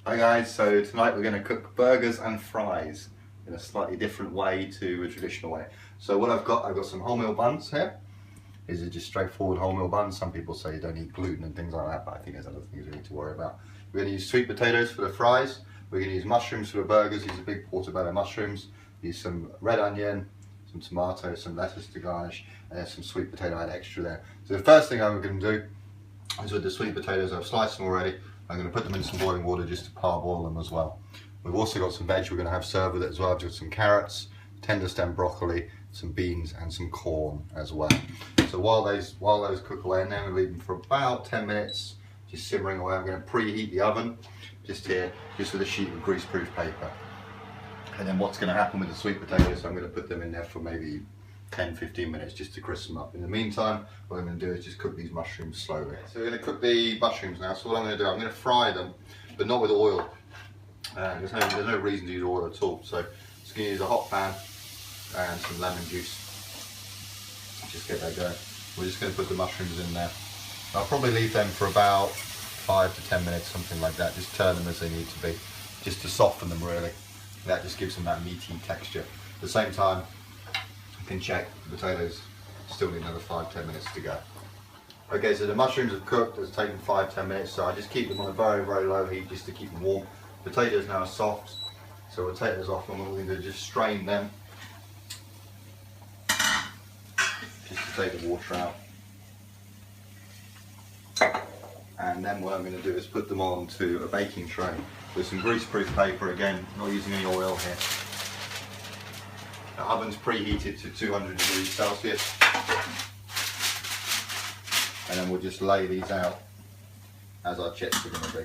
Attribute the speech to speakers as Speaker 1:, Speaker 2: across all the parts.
Speaker 1: Hi guys, so tonight we're going to cook burgers and fries in a slightly different way to a traditional way. So what I've got some wholemeal buns here. These are just straightforward wholemeal buns. Some people say you don't eat gluten and things like that, but I think there's other things we need to worry about. We're going to use sweet potatoes for the fries. We're going to use mushrooms for the burgers. These are big portabello mushrooms. Use some red onion, some tomatoes, some lettuce to garnish, and then some sweet potato I had extra there. So the first thing I'm going to do is with the sweet potatoes, I've sliced them already. I'm going to put them in some boiling water just to parboil them as well. We've also got some veg we're going to have served with it as well. I've got some carrots, tender stem broccoli, some beans and some corn as well. So while those cook away, and then we leave them for about 10 minutes, just simmering away. I'm going to preheat the oven just here, just with a sheet of greaseproof paper. And then what's going to happen with the sweet potatoes, I'm going to put them in there for maybe 10-15 minutes just to crisp them up. In the meantime, what I'm going to do is just cook these mushrooms slowly. So we're going to cook the mushrooms now. So what I'm going to do, I'm going to fry them, but not with oil. There's no reason to use oil at all. So just going to use a hot pan and some lemon juice. Just get that going. We're just going to put the mushrooms in there. I'll probably leave them for about 5 to 10 minutes, something like that. Just turn them as they need to be, just to soften them really. That just gives them that meaty texture. At the same time, you can check the potatoes still need another 5-10 minutes to go. Okay, so the mushrooms have cooked. It's taken 5-10 minutes, so I just keep them on a very, very low heat just to keep them warm. Potatoes now are soft, so we'll take those off, and what we're going to do is just strain them, just to take the water out. And then what I'm going to do is put them onto a baking tray with some greaseproof paper, again, not using any oil here. The oven's preheated to 200 degrees Celsius. And then we'll just lay these out as our chips are going to be.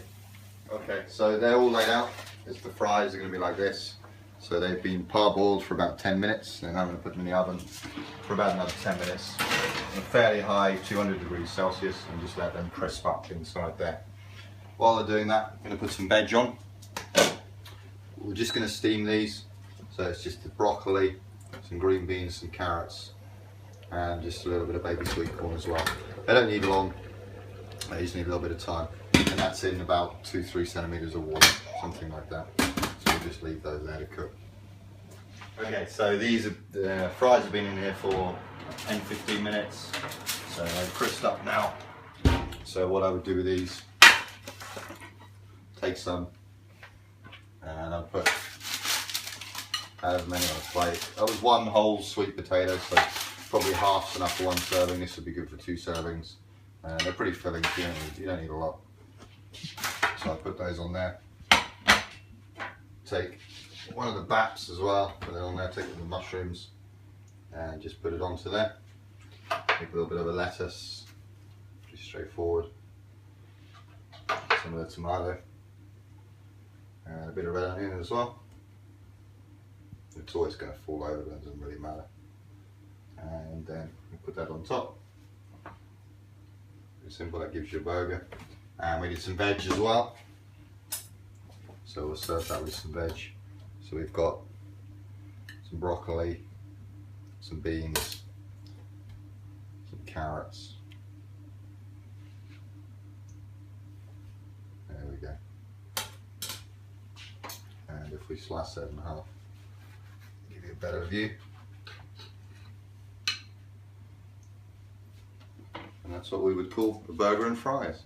Speaker 1: Okay, so they're all laid out. As the fries are going to be like this. So they've been parboiled for about 10 minutes, and I'm going to put them in the oven for about another 10 minutes on a fairly high 200 degrees Celsius, and just let them crisp up inside there. While they're doing that, I'm going to put some veg on. We're just going to steam these. So it's just the broccoli, some green beans, some carrots, and just a little bit of baby sweet corn as well. They don't need long, they just need a little bit of time. And that's in about 2-3 centimeters of water, something like that. So we'll just leave those there to cook. Okay, so these are, the fries have been in here for 10-15 minutes. So they're crisped up now. So what I would do with these, take some, and I'll put as many on a plate. That was one whole sweet potato, so probably half's enough for one serving. This would be good for 2 servings. They're pretty filling, you don't need a lot. So I'll put those on there. Take one of the baps as well, put it on there, take the mushrooms, and just put it onto there. Take a little bit of a lettuce, pretty straightforward. Some of the tomato, and a bit of red onion as well. It's always going to fall over, but it doesn't really matter. And then we put that on top. Pretty simple, that gives you a burger. And we did some veg as well. So we'll serve that with some veg. So we've got some broccoli, some beans, some carrots. There we go. And if we slice that in half, give you a better view. And that's what we would call a burger and fries.